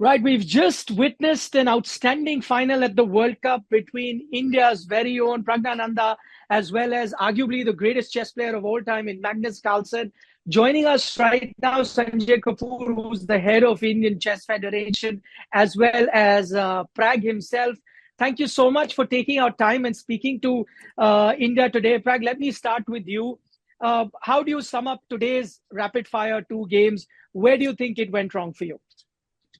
Right, we've just witnessed an outstanding final at the World Cup between India's very own Praggnanandhaa as well as arguably the greatest chess player of all time in Magnus Carlsen. Joining us right now, Sanjay Kapoor, who's the head of Indian Chess Federation, as well as Prag himself. Thank you so much for taking our time and speaking to India today. Prag, let me start with you. How do you sum up today's rapid fire two games? Where do you think it went wrong for you?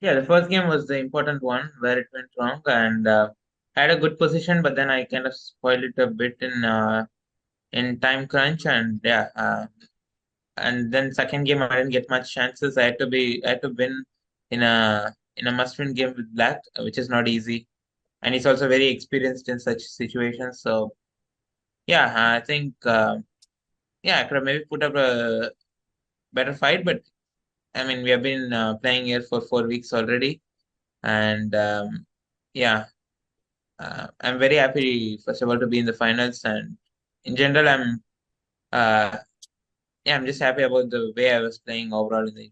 Yeah, the first game was the important one where it went wrong, and I had a good position, but then I kind of spoiled it a bit in time crunch, and yeah, and then second game I didn't get much chances. I had to win in a must-win game with Black, which is not easy, and he's also very experienced in such situations. So yeah, I think yeah, I could have maybe put up a better fight, but I mean we have been playing here for 4 weeks already, and yeah. I'm very happy, first of all, to be in the finals, and in general, uh, yeah, I'm just happy about the way I was playing overall in the.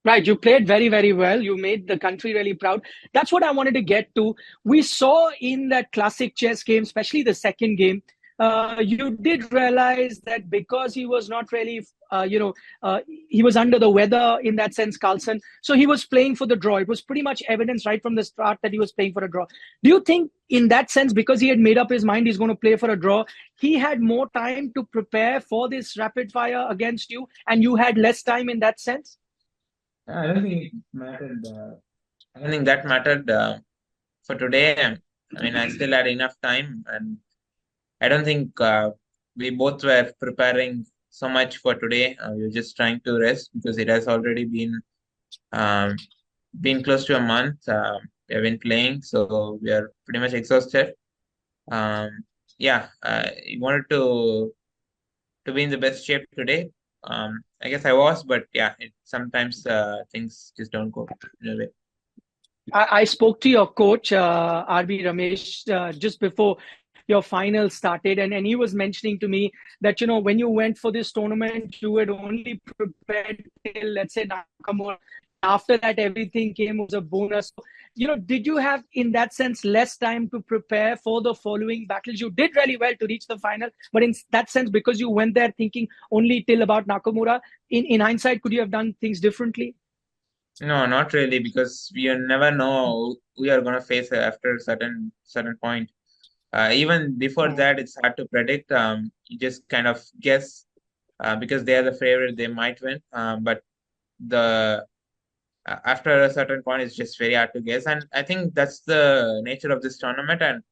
Right, you played very, very well. You made the country really proud. That's what I wanted to get to. We saw in that classic chess game, especially the second game, you did realize that because he was not really, he was under the weather in that sense, Carlson. So he was playing for the draw. It was pretty much evidence right from the start that he was playing for a draw. Do you think, in that sense, because he had made up his mind he's going to play for a draw, he had more time to prepare for this rapid fire against you, and you had less time in that sense? I don't think it mattered. I don't think that mattered for today. I mean, I still had enough time, and I don't think we both were preparing so much for today. We were just trying to rest because it has already um, been close to a month. We have been playing, so we are pretty much exhausted. Um, yeah, I wanted to be in the best shape today. I guess I was, but yeah, sometimes things just don't go in a way. I spoke to your coach, RB Ramesh, just before your final started, and he was mentioning to me that, when you went for this tournament, you had only prepared till, let's say, Nakamura. After that, everything came was a bonus. Did you have, in that sense, less time to prepare for the following battles? You did really well to reach the final, but in that sense, because you went there thinking only till about Nakamura, in hindsight, could you have done things differently? No, not really, because we never know who we are going to face after a certain point. Even before Mm. that, it's hard to predict. You just kind of guess because they are the favorite, they might win. But the after a certain point, it's just very hard to guess. And I think that's the nature of this tournament. And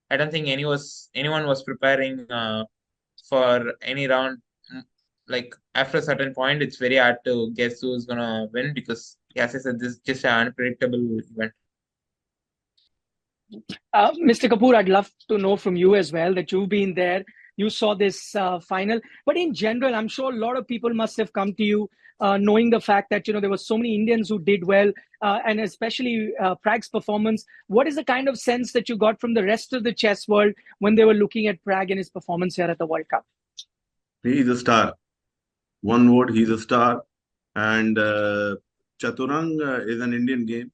I don't think anyone was preparing for any round. Like after a certain point, it's very hard to guess who's gonna win because, as I said, this is just an unpredictable event. Mr. Kapoor, I'd love to know from you as well that you've been there, you saw this final. But in general, I'm sure a lot of people must have come to you knowing the fact that there were so many Indians who did well, and especially Prag's performance. What is the kind of sense that you got from the rest of the chess world when they were looking at Prag and his performance here at the World Cup? He's a star. One word, he's a star. And Chaturang is an Indian game,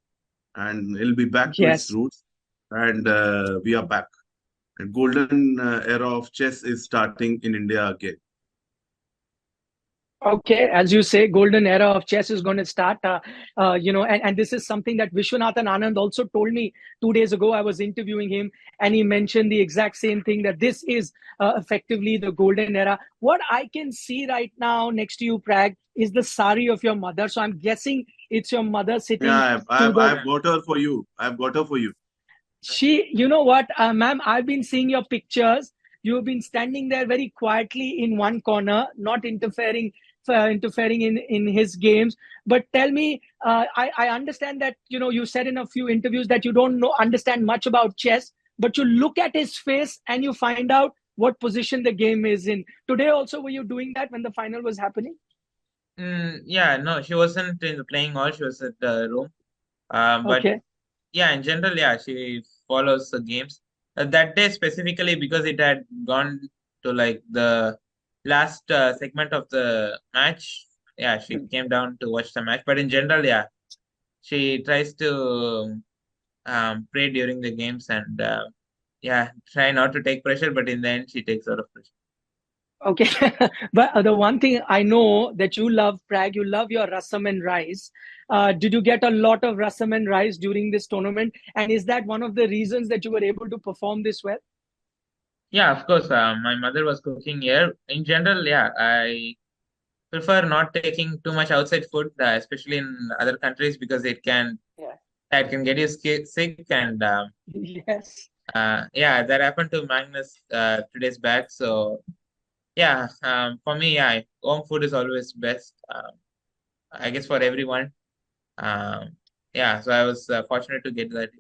and he'll be back to its Yes. roots. And we are back. And golden era of chess is starting in India again. Okay, as you say, golden era of chess is going to start. And this is something that Vishwanathan Anand also told me 2 days ago. I was interviewing him, and he mentioned the exact same thing, that this is effectively the golden era. What I can see right now next to you, Prag, is the sari of your mother. So I'm guessing it's your mother sitting Yeah, to the. I've got her for you. I've got her for you. You know what, ma'am, I've been seeing your pictures. You've been standing there very quietly in one corner, not interfering in his games. But tell me, I understand that you said in a few interviews that you don't understand much about chess, but you look at his face and you find out what position the game is in. Today also, were you doing that when the final was happening? Yeah, no, she wasn't in the playing hall. She was at the room. But Okay. yeah, in general, yeah, she follows the games. That day specifically because it had gone to like the last segment of the match. Yeah, she came down to watch the match. But in general, yeah, she tries to pray during the games and try not to take pressure, but in the end she takes a lot of pressure. Okay, but the one thing I know that you love, Prag, you love your rasam and rice. Did you get a lot of rasam and rice during this tournament? And is that one of the reasons that you were able to perform this well? Yeah, of course. My mother was cooking here. In general, yeah, I prefer not taking too much outside food, especially in other countries, because Yeah. it can get you sick. And Yes. yeah, that happened to Magnus 2 days back. So yeah, for me, yeah, home food is always best. I guess for everyone. Um, yeah, so I was fortunate to get that.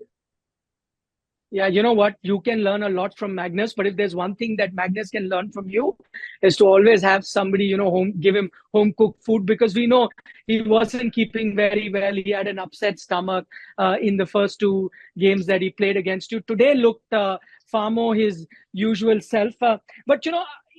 Yeah, you know what? You can learn a lot from Magnus, but if there's one thing that Magnus can learn from you, is to always have somebody, home, give him home cooked food, because we know he wasn't keeping very well. He had an upset stomach in the first two games that he played against you. Today looked far more his usual self. But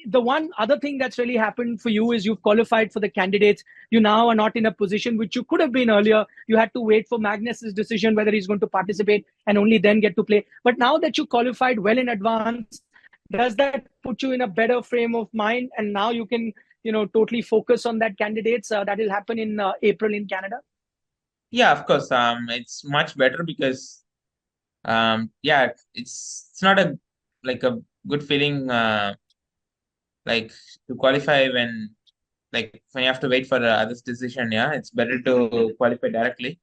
the one other thing that's really happened for you is you've qualified for the candidates. You now are not in a position which you could have been earlier. You had to wait for Magnus's decision whether he's going to participate and only then get to play. But now that you qualified well in advance, does that put you in a better frame of mind? And now you can, totally focus on that candidates that will happen in April in Canada? Yeah, of course. It's much better because yeah, it's not a like a good feeling like to qualify when you have to wait for the other's decision. Yeah, it's better to qualify directly,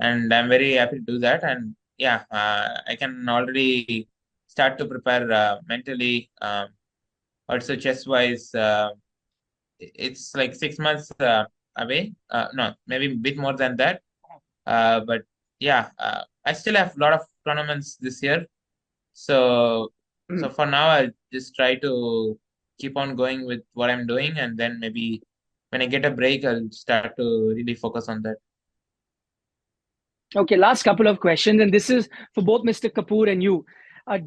and I'm very happy to do that. And yeah, I can already start to prepare mentally. Also, chess wise, it's like 6 months away. No, maybe a bit more than that. But yeah, I still have a lot of tournaments this year. So Mm. for now, I'll just try to keep on going with what I'm doing, and then maybe when I get a break, I'll start to really focus on that. Okay, last couple of questions, and this is for both Mr. Kapoor and you.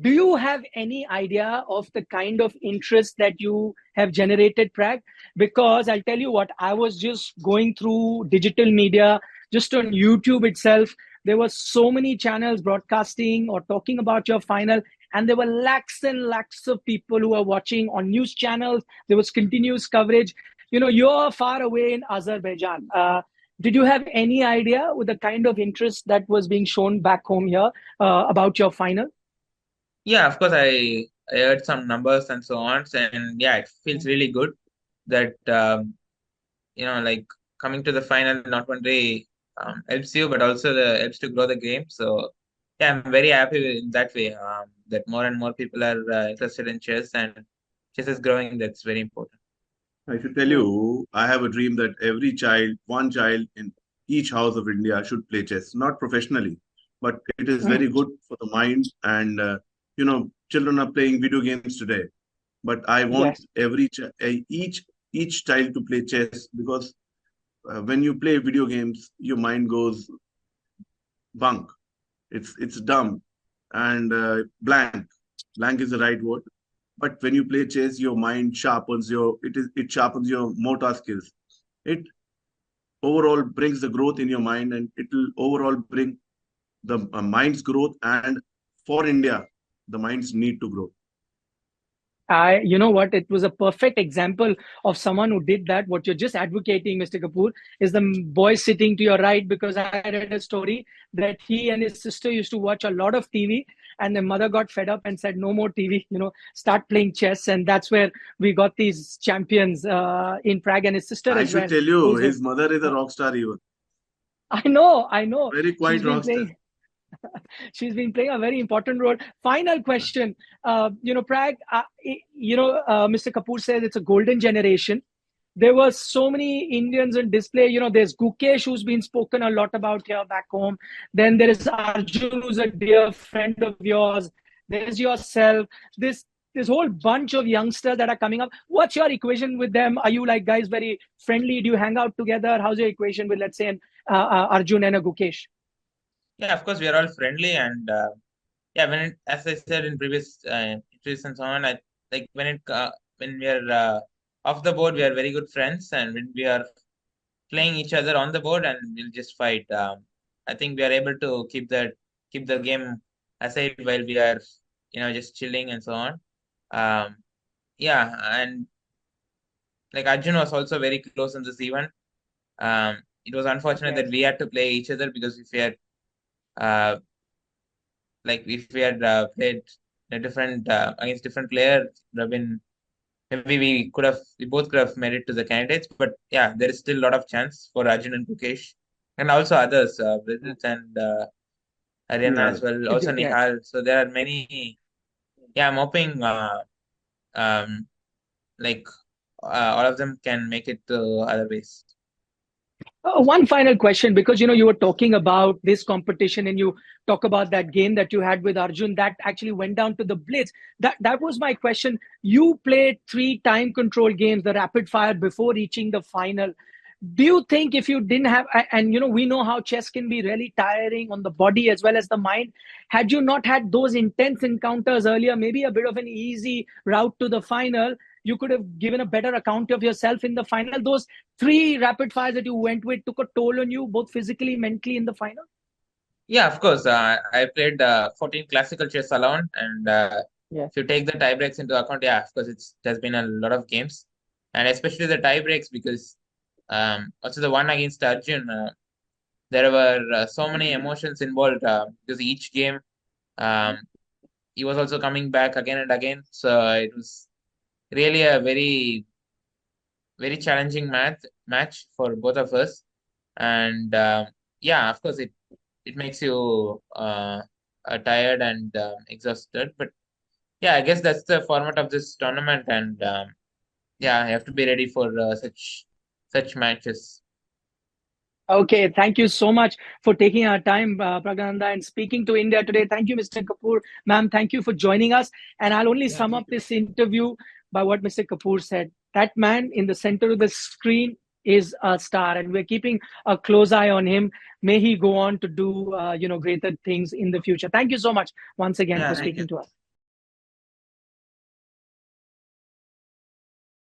Do you have any idea of the kind of interest that you have generated, Prag? Because I'll tell you what, I was just going through digital media, just on YouTube itself. There were so many channels broadcasting or talking about your final, and there were lakhs and lakhs of people who were watching on news channels. There was continuous coverage. You're far away in Azerbaijan. Did you have any idea with the kind of interest that was being shown back home here about your final? Yeah, of course, I heard some numbers and so on, and yeah, it feels really good that like coming to the final not only helps you, but also helps to grow the game. So yeah, I'm very happy in that way. That more and more people are interested in chess, and chess is growing. That's very important. I should tell you, I have a dream that every child, one child in each house of India should play chess, not professionally, but it is Mm. very good for the mind. And, children are playing video games today, but I want Yes. each child to play chess because when you play video games, your mind goes bunk. It's dumb and blank. Blank is the right word. But when you play chess, your mind sharpens it sharpens your motor skills. It overall brings the growth in your mind, and it will overall bring the mind's growth. And for India, the minds need to grow. You know what? It was a perfect example of someone who did that. What you're just advocating, Mr. Kapoor, is the boy sitting to your right, because I read a story that he and his sister used to watch a lot of TV, and their mother got fed up and said, "No more TV. Start playing chess." And that's where we got these champions in Prague, and his sister I as should well, tell you, who's a. his mother is a rock star even. I know, I know. Very She's quiet been rock star. playing. She's been playing a very important role. Final question. Prag, Mr. Kapoor says it's a golden generation. There were so many Indians in display. There's Gukesh, who's been spoken a lot about here back home. Then there is Arjun, who's a dear friend of yours. There's yourself. This whole bunch of youngsters that are coming up. What's your equation with them? Are you like guys very friendly? Do you hang out together? How's your equation with, let's say, Arjun and a Gukesh? Yeah, of course, we are all friendly, and yeah, as I said in previous interviews and so on, I like when we are off the board, we are very good friends, and when we are playing each other on the board, and we'll just fight. I think we are able to keep the game aside while we are, just chilling and so on. Yeah, and like Arjun was also very close in this event. It was unfortunate that we had to play each other, because if we had played a different against different players, it would have been, maybe we both could have made it to the candidates. But yeah, there is still a lot of chance for Arjun and Mukesh, and also others, Bridget and Ariana as well, also Yeah. Nihal. So there are many. Yeah, I'm hoping all of them can make it to other ways. One final question, because you were talking about this competition and you talk about that game that you had with Arjun that actually went down to the blitz. That was my question. You played 3 time control games, the rapid fire, before reaching the final. Do you think if you didn't have, and we know how chess can be really tiring on the body as well as the mind, had you not had those intense encounters earlier, maybe a bit of an easy route to the final, you could have given a better account of yourself in the final? Those 3 rapid fires that you went with took a toll on you, both physically, mentally, in the final? Yeah, of course. I played 14 classical chess alone, and if you take the tie breaks into account, yeah, of course, there's been a lot of games, and especially the tie breaks, because also the one against Arjun, there were so many emotions involved, because each game, he was also coming back again and again. So it was really a very, very challenging match for both of us. And yeah, of course, it makes you tired and exhausted. But yeah, I guess that's the format of this tournament, and yeah, you have to be ready for such matches. Okay, thank you so much for taking our time, Praggnanandhaa, and speaking to India today. Thank you, Mr. Kapoor. Ma'am, thank you for joining us. And I'll only sum up this interview by what Mr. Kapoor said. That man in the center of the screen is a star, and we're keeping a close eye on him. May he go on to do greater things in the future. Thank you so much once again for speaking to us.